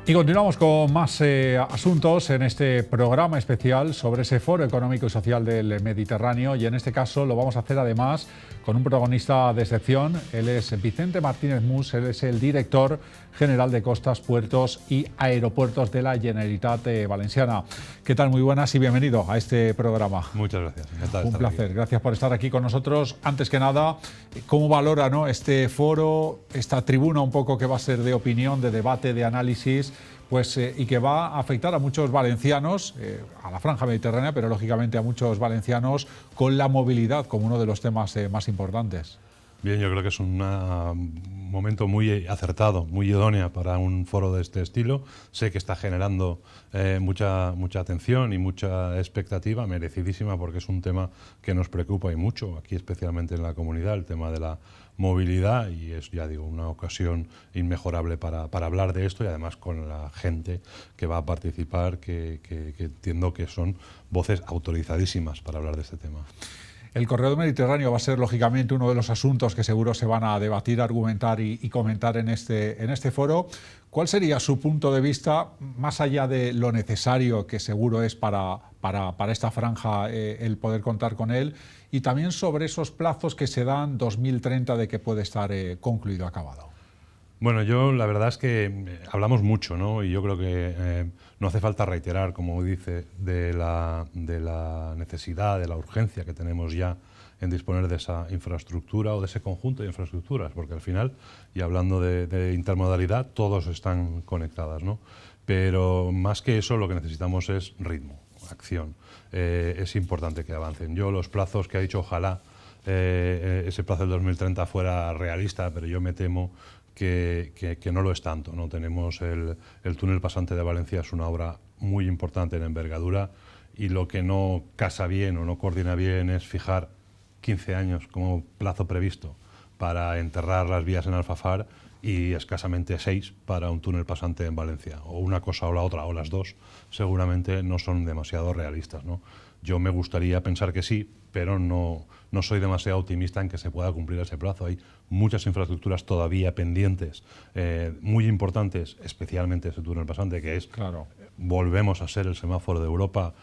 Y continuamos con más asuntos en este programa especial sobre ese Foro Económico y Social del Mediterráneo, y en este caso lo vamos a hacer además con un protagonista de excepción. Él es Vicente Martínez Mus, él es el director general de Costas, Puertos y Aeropuertos de la Generalitat Valenciana. ¿Qué tal? Muy buenas y bienvenido a este programa. Muchas gracias. Un placer. Gracias por estar aquí con nosotros. Antes que nada, ¿cómo valora, ¿no?, este foro, esta tribuna un poco que va a ser de opinión, de debate, de análisis, pues, y que va a afectar a muchos valencianos, a la franja mediterránea, pero lógicamente a muchos valencianos, con la movilidad como uno de los temas más importantes? Bien, yo creo que es un momento muy acertado, muy idóneo para un foro de este estilo. Sé que está generando mucha atención y mucha expectativa, merecidísima, porque es un tema que nos preocupa y mucho, aquí especialmente en la comunidad, el tema de la movilidad, y es, ya digo, una ocasión inmejorable para hablar de esto, y además con la gente que va a participar, que entiendo que son voces autorizadísimas para hablar de este tema. El corredor mediterráneo va a ser, lógicamente, uno de los asuntos que seguro se van a debatir, argumentar y comentar en este foro. ¿Cuál sería su punto de vista, más allá de lo necesario que seguro es para esta franja el poder contar con él, y también sobre esos plazos que se dan 2030 de que puede estar concluido, acabado? Bueno, yo la verdad es que hablamos mucho, ¿no? Y yo creo que no hace falta reiterar, como dice, de la necesidad, de la urgencia que tenemos ya en disponer de esa infraestructura o de ese conjunto de infraestructuras, porque al final, y hablando de intermodalidad, todos están conectadas, ¿no? Pero más que eso, lo que necesitamos es ritmo, acción. Es importante que avancen. Yo los plazos que ha dicho, ojalá ese plazo del 2030 fuera realista, pero yo me temo que no lo es tanto, ¿no? Tenemos el túnel pasante de Valencia, es una obra muy importante en envergadura, y lo que no casa bien o no coordina bien es fijar 15 años como plazo previsto para enterrar las vías en Alfafar y escasamente 6 para un túnel pasante en Valencia. O una cosa o la otra, o las dos, seguramente no son demasiado realistas, ¿no? Yo me gustaría pensar que sí, pero no soy demasiado optimista en que se pueda cumplir ese plazo. Hay muchas infraestructuras todavía pendientes, muy importantes, especialmente ese túnel pasante, que es, claro, volvemos a ser el semáforo de Europa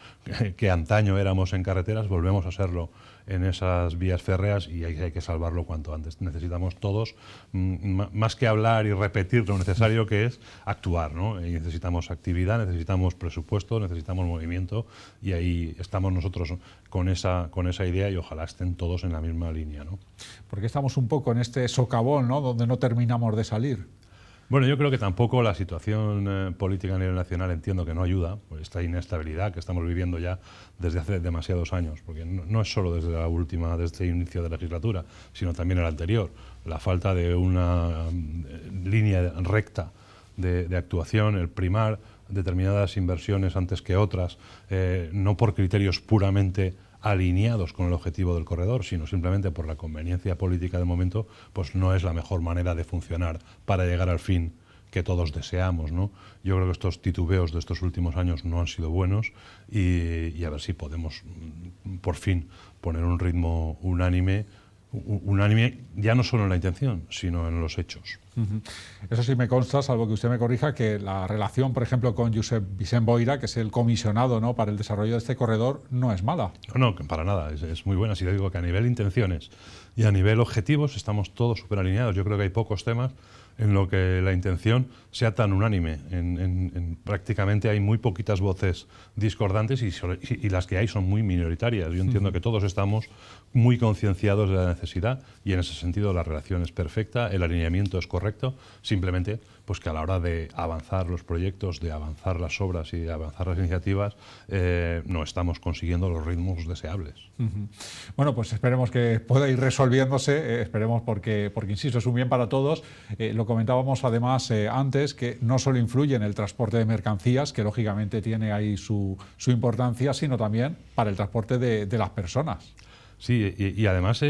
que antaño éramos en carreteras, volvemos a serlo en esas vías férreas, y hay que salvarlo cuanto antes. Necesitamos todos, más que hablar y repetir lo necesario que es, actuar, ¿no? Y necesitamos actividad, necesitamos presupuesto, necesitamos movimiento, y ahí estamos nosotros con esa idea, y ojalá estén todos en la misma línea, ¿no? Porque estamos un poco en este socavón, ¿no?, donde no terminamos de salir. Bueno, yo creo que tampoco la situación política a nivel nacional, entiendo que no ayuda, pues esta inestabilidad que estamos viviendo ya desde hace demasiados años, porque no es solo desde este inicio de legislatura, sino también el anterior. La falta de una línea recta de actuación, el primar determinadas inversiones antes que otras, no por criterios puramente alineados con el objetivo del corredor, sino simplemente por la conveniencia política del momento, pues no es la mejor manera de funcionar para llegar al fin que todos deseamos, ¿no? Yo creo que estos titubeos de estos últimos años no han sido buenos, y a ver si podemos por fin poner un ritmo unánime ya no solo en la intención, sino en los hechos. Eso sí me consta, salvo que usted me corrija, que la relación, por ejemplo, con Josep Vicent Boira, que es el comisionado, ¿no?, para el desarrollo de este corredor, no es mala. No, para nada, es muy buena. Si le digo que a nivel intenciones y a nivel objetivos estamos todos súper alineados. Yo creo que hay pocos temas en lo que la intención sea tan unánime. Prácticamente hay muy poquitas voces discordantes, y las que hay son muy minoritarias. Yo entiendo que todos estamos muy concienciados de la necesidad, y en ese sentido la relación es perfecta, el alineamiento es correcto, simplemente pues que a la hora de avanzar los proyectos, de avanzar las obras y de avanzar las iniciativas, no estamos consiguiendo los ritmos deseables. Bueno, pues esperemos que pueda ir resolviéndose, esperemos porque insisto, es un bien para todos. Lo comentábamos además antes, que no solo influye en el transporte de mercancías, que lógicamente tiene ahí su importancia, sino también para el transporte de las personas. Sí, y además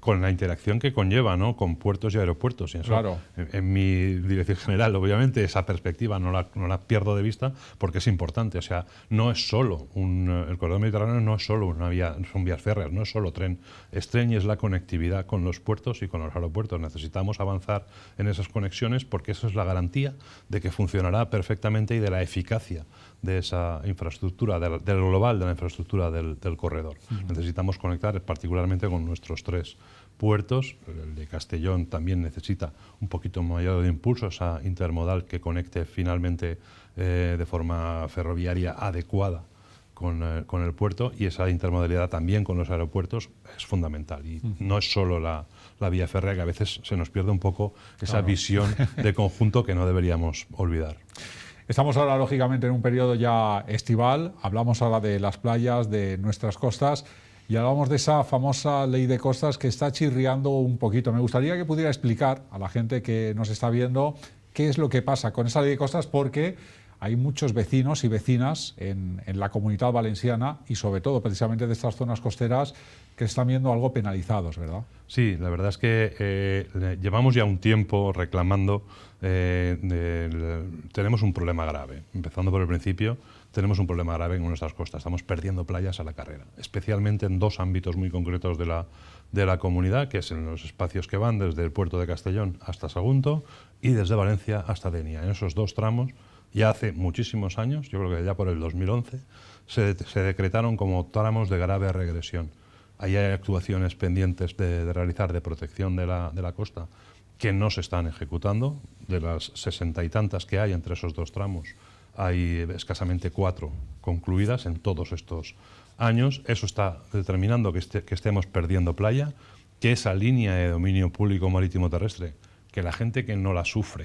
con la interacción que conlleva, ¿no?, con puertos y aeropuertos. Y eso, Claro. en mi dirección general, obviamente, esa perspectiva no la pierdo de vista porque es importante. O sea, no es solo el corredor mediterráneo, no es solo una vía, son vías férreas, no es solo tren. Es tren y es la conectividad con los puertos y con los aeropuertos. Necesitamos avanzar en esas conexiones porque eso es la garantía de que funcionará perfectamente y de la eficacia de esa infraestructura, del global de la infraestructura del corredor. Necesitamos conectar particularmente con nuestros 3 puertos. El de Castellón también necesita un poquito mayor de impulso, esa intermodal que conecte finalmente de forma ferroviaria adecuada con el puerto, y esa intermodalidad también con los aeropuertos es fundamental. Y no es solo la vía férrea, que a veces se nos pierde un poco esa visión de conjunto que no deberíamos olvidar. Estamos ahora, lógicamente, en un periodo ya estival. Hablamos ahora de las playas, de nuestras costas, y hablamos de esa famosa ley de costas que está chirriando un poquito. Me gustaría que pudiera explicar a la gente que nos está viendo qué es lo que pasa con esa ley de costas, porque hay muchos vecinos y vecinas en la Comunidad Valenciana, y sobre todo precisamente de estas zonas costeras, que están viendo algo penalizados, ¿verdad? Sí, la verdad es que llevamos ya un tiempo reclamando, tenemos un problema grave. Empezando por el principio, tenemos un problema grave en nuestras costas. Estamos perdiendo playas a la carrera, especialmente en 2 ámbitos muy concretos de la comunidad, que es en los espacios que van desde el puerto de Castellón hasta Sagunto y desde Valencia hasta Denia. En esos 2 tramos, ya hace muchísimos años, yo creo que ya por el 2011, se decretaron como tramos de grave regresión. Ahí hay actuaciones pendientes de realizar de protección de la costa que no se están ejecutando. De las 60 y tantas que hay entre esos 2 tramos, hay escasamente 4 concluidas en todos estos años. Eso está determinando que estemos perdiendo playa, que esa línea de dominio público marítimo terrestre, que la gente que no la sufre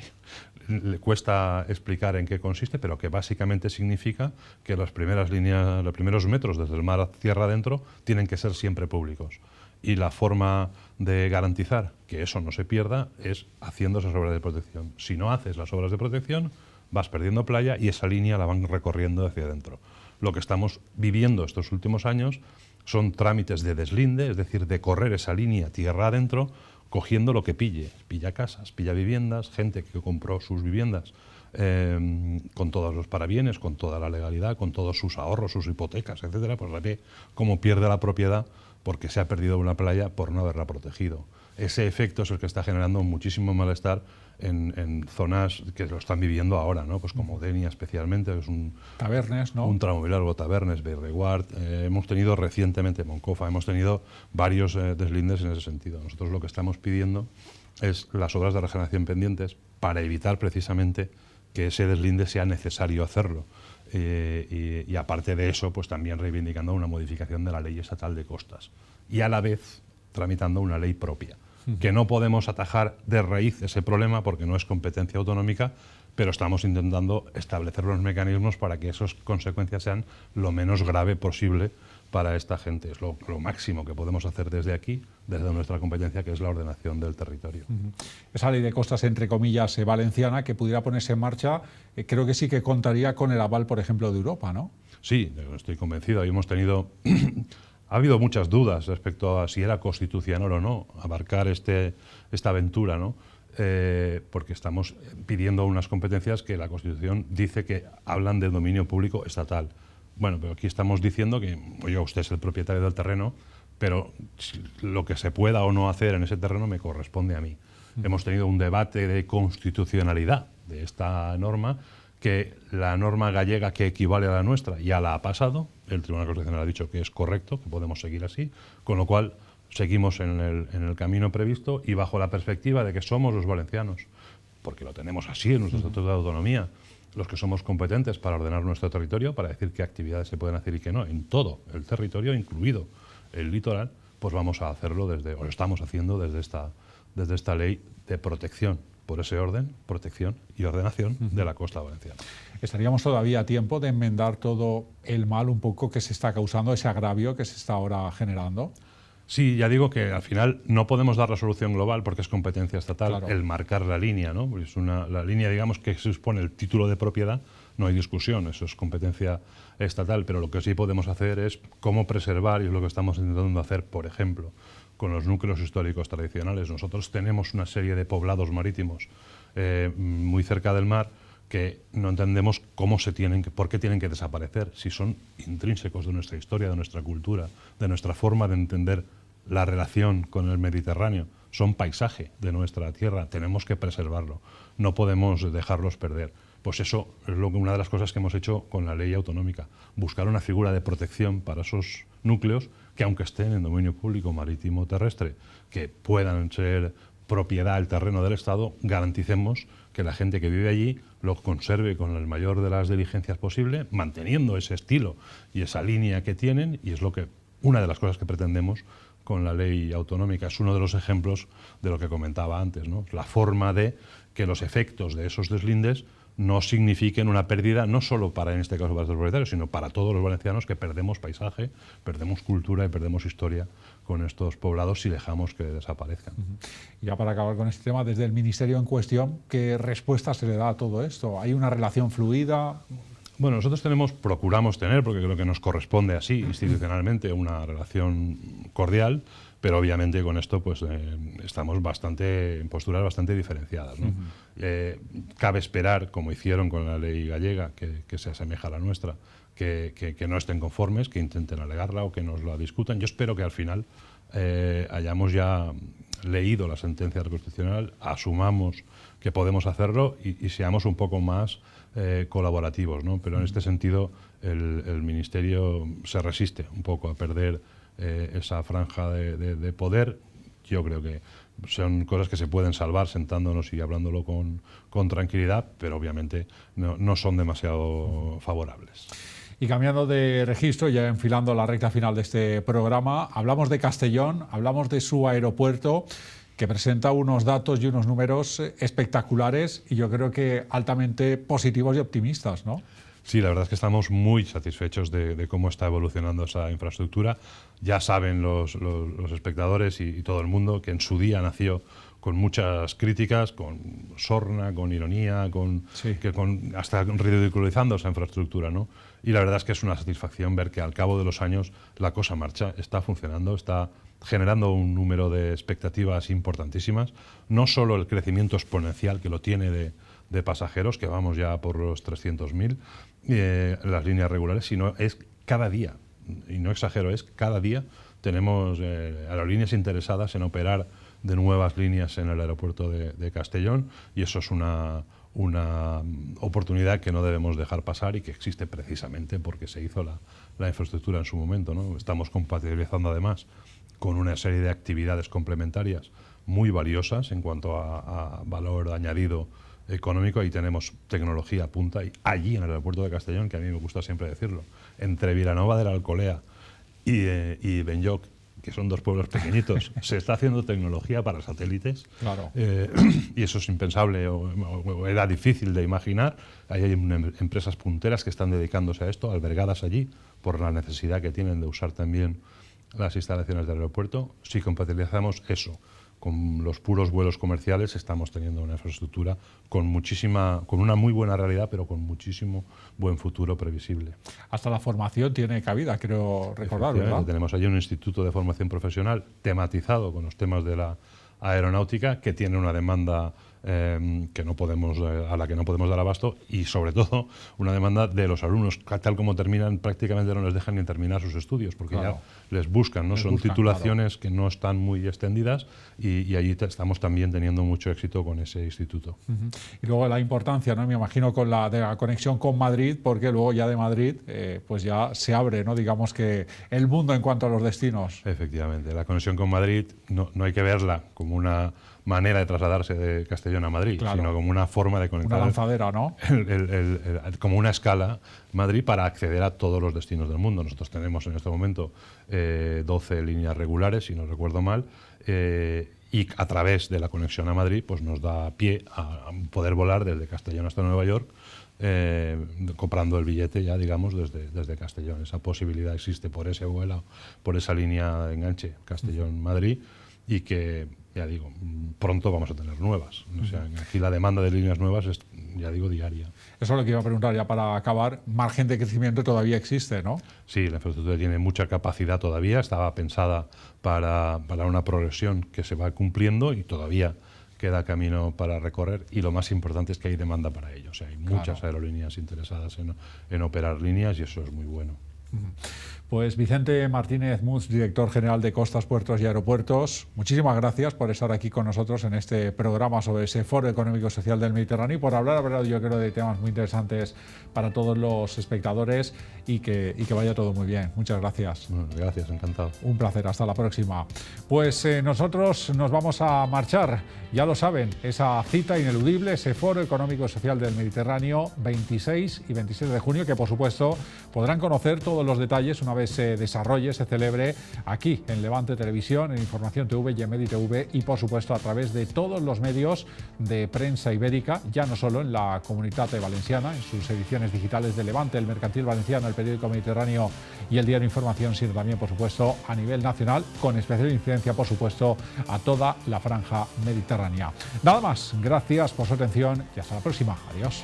le cuesta explicar en qué consiste, pero que básicamente significa que las primeras líneas, los primeros metros desde el mar a tierra adentro tienen que ser siempre públicos. Y la forma de garantizar que eso no se pierda es haciendo esas obras de protección. Si no haces las obras de protección, vas perdiendo playa y esa línea la van recorriendo hacia adentro. Lo que estamos viviendo estos últimos años son trámites de deslinde, es decir, de correr esa línea tierra adentro, cogiendo lo que pille. Pilla casas, pilla viviendas, gente que compró sus viviendas con todos los parabienes, con toda la legalidad, con todos sus ahorros, sus hipotecas, etcétera, pues ve cómo pierde la propiedad porque se ha perdido una playa por no haberla protegido. Ese efecto es el que está generando muchísimo malestar en zonas que lo están viviendo ahora, ¿no? Pues como Denia especialmente, que es Tabernes, ¿no? Un tramo muy largo, Tabernes, Bellreguard. Hemos tenido recientemente Moncofa, hemos tenido varios deslindes en ese sentido. Nosotros lo que estamos pidiendo es las obras de regeneración pendientes para evitar precisamente que ese deslinde sea necesario hacerlo. Y aparte de eso, pues también reivindicando una modificación de la ley estatal de costas y a la vez tramitando una ley propia. Que no podemos atajar de raíz ese problema porque no es competencia autonómica, pero estamos intentando establecer los mecanismos para que esas consecuencias sean lo menos grave posible para esta gente. Es lo máximo que podemos hacer desde aquí, desde nuestra competencia, que es la ordenación del territorio. Esa ley de costas, entre comillas, valenciana, que pudiera ponerse en marcha, creo que sí que contaría con el aval, por ejemplo, de Europa, ¿no? Sí, estoy convencido. Hemos tenido... Ha habido muchas dudas respecto a si era constitucional o no abarcar esta aventura, ¿no? Porque estamos pidiendo unas competencias que la Constitución dice que hablan de dominio público estatal. Bueno, pero aquí estamos diciendo que, oye, usted es el propietario del terreno, pero lo que se pueda o no hacer en ese terreno me corresponde a mí. Hemos tenido un debate de constitucionalidad de esta norma, que la norma gallega que equivale a la nuestra ya la ha pasado. El Tribunal Constitucional ha dicho que es correcto, que podemos seguir así, con lo cual seguimos en el camino previsto y bajo la perspectiva de que somos los valencianos, porque lo tenemos así en nuestro Estatuto de Autonomía, los que somos competentes para ordenar nuestro territorio, para decir qué actividades se pueden hacer y qué no, en todo el territorio, incluido el litoral, pues vamos a hacerlo o lo estamos haciendo desde esta ley de protección, por ese orden, protección y ordenación de la costa valenciana. ¿Estaríamos todavía a tiempo de enmendar todo el mal un poco que se está causando, ese agravio que se está ahora generando? Sí, ya digo que al final no podemos dar la solución global porque es competencia estatal, claro, el marcar la línea, ¿no? Es la línea, digamos, que se supone el título de propiedad, no hay discusión, eso es competencia estatal, pero lo que sí podemos hacer es cómo preservar, y es lo que estamos intentando hacer, por ejemplo, con los núcleos históricos tradicionales. Nosotros tenemos una serie de poblados marítimos muy cerca del mar que no entendemos por qué tienen que desaparecer, si son intrínsecos de nuestra historia, de nuestra cultura, de nuestra forma de entender la relación con el Mediterráneo. Son paisaje de nuestra tierra, tenemos que preservarlo, no podemos dejarlos perder. Pues eso es una de las cosas que hemos hecho con la ley autonómica, buscar una figura de protección para esos núcleos que, aunque estén en dominio público marítimo o terrestre, que puedan ser propiedad del terreno del Estado, garanticemos que la gente que vive allí lo conserve con el mayor de las diligencias posible, manteniendo ese estilo y esa línea que tienen, y es una de las cosas que pretendemos con la ley autonómica. Es uno de los ejemplos de lo que comentaba antes, ¿no? La forma de que los efectos de esos deslindes no signifiquen una pérdida, no solo para, en este caso, para los propietarios, sino para todos los valencianos, que perdemos paisaje, perdemos cultura y perdemos historia con estos poblados si dejamos que desaparezcan. Ya para acabar con este tema, desde el Ministerio en cuestión, ¿qué respuesta se le da a todo esto? ¿Hay una relación fluida? Bueno, nosotros procuramos tener, porque creo que nos corresponde así institucionalmente, una relación cordial, pero obviamente con esto pues estamos en posturas bastante diferenciadas, ¿no? Cabe esperar, como hicieron con la ley gallega, que se asemeja a la nuestra, que no estén conformes, que intenten alegarla o que nos la discutan. Yo espero que al final hayamos ya leído la sentencia del Constitucional, asumamos que podemos hacerlo y seamos un poco más colaborativos, ¿no? Pero en este sentido el Ministerio se resiste un poco a perder esa franja de poder. Yo creo que son cosas que se pueden salvar sentándonos y hablándolo con tranquilidad, pero obviamente no son demasiado favorables. Y cambiando de registro, ya enfilando la recta final de este programa, hablamos de Castellón, hablamos de su aeropuerto, que presenta unos datos y unos números espectaculares y yo creo que altamente positivos y optimistas, ¿no? Sí, la verdad es que estamos muy satisfechos de cómo está evolucionando esa infraestructura. Ya saben los espectadores y todo el mundo que en su día nació con muchas críticas, con sorna, con ironía, hasta ridiculizando esa infraestructura, ¿no? Y la verdad es que es una satisfacción ver que al cabo de los años la cosa marcha, está funcionando, está generando un número de expectativas importantísimas, no solo el crecimiento exponencial que lo tiene de pasajeros, que vamos ya por los 300.000 las líneas regulares, sino es cada día, y no exagero, es cada día tenemos aerolíneas interesadas en operar de nuevas líneas en el aeropuerto de Castellón, y eso es una oportunidad que no debemos dejar pasar y que existe precisamente porque se hizo la infraestructura en su momento, ¿no? Estamos compatibilizando además con una serie de actividades complementarias muy valiosas en cuanto a valor añadido económico. Ahí tenemos tecnología punta, y allí en el aeropuerto de Castellón, que a mí me gusta siempre decirlo, entre Vilanova de la Alcolea y Benlloc, que son dos pueblos pequeñitos, se está haciendo tecnología para satélites. Claro. Y eso es impensable o era difícil de imaginar. Hay empresas punteras que están dedicándose a esto, albergadas allí, por la necesidad que tienen de usar también las instalaciones del aeropuerto. Si compatibilizamos eso con los puros vuelos comerciales, estamos teniendo una infraestructura con una muy buena realidad, pero con muchísimo buen futuro previsible. Hasta la formación tiene cabida, creo recordar, ¿verdad? Tenemos allí un instituto de formación profesional tematizado con los temas de la aeronáutica, que tiene una demanda a la que no podemos dar abasto, y sobre todo una demanda de los alumnos, tal como terminan, prácticamente no les dejan ni terminar sus estudios, porque ya les buscan, ¿no? Son titulaciones que no están muy extendidas, y allí estamos también teniendo mucho éxito con ese instituto. Y luego la importancia, ¿no? Me imagino, de la conexión con Madrid, porque luego ya de Madrid pues ya se abre, ¿no? Digamos que el mundo en cuanto a los destinos. Efectivamente, la conexión con Madrid no hay que verla como una manera de trasladarse de Castellón a Madrid, sino como una forma de conectar. Una lanzadera, ¿no? Como una escala Madrid para acceder a todos los destinos del mundo. Nosotros tenemos en este momento 12 líneas regulares, si no recuerdo mal, y a través de la conexión a Madrid pues nos da pie a poder volar desde Castellón hasta Nueva York, comprando el billete ya, digamos, desde Castellón. Esa posibilidad existe por ese vuelo, por esa línea de enganche Castellón-Madrid, y que ya digo, pronto vamos a tener nuevas. O sea, aquí la demanda de líneas nuevas es, ya digo, diaria. Eso es lo que iba a preguntar ya para acabar. Margen de crecimiento todavía existe, ¿no? Sí, la infraestructura tiene mucha capacidad todavía, estaba pensada para una progresión que se va cumpliendo y todavía queda camino para recorrer, y lo más importante es que hay demanda para ello. O sea, hay muchas aerolíneas interesadas en operar líneas y eso es muy bueno. Pues Vicente Martínez Muz, director general de Costas, Puertos y Aeropuertos, muchísimas gracias por estar aquí con nosotros en este programa sobre ese Foro Económico y Social del Mediterráneo y por hablar, verdad, yo creo, de temas muy interesantes para todos los espectadores y que vaya todo muy bien. Muchas gracias. Bueno, gracias, encantado. Un placer, hasta la próxima. Pues nosotros nos vamos a marchar, ya lo saben, esa cita ineludible, ese Foro Económico y Social del Mediterráneo, 26 y 27 de junio, que por supuesto podrán conocer todos los detalles una vez se desarrolle, se celebre aquí en Levante Televisión, en Información TV y en MediTV y por supuesto a través de todos los medios de prensa ibérica, ya no solo en la Comunitat Valenciana, en sus ediciones digitales de Levante, el Mercantil Valenciano, el Periódico Mediterráneo y el Diario Información, sino también por supuesto a nivel nacional, con especial incidencia por supuesto a toda la franja mediterránea. Nada más, gracias por su atención y hasta la próxima. Adiós.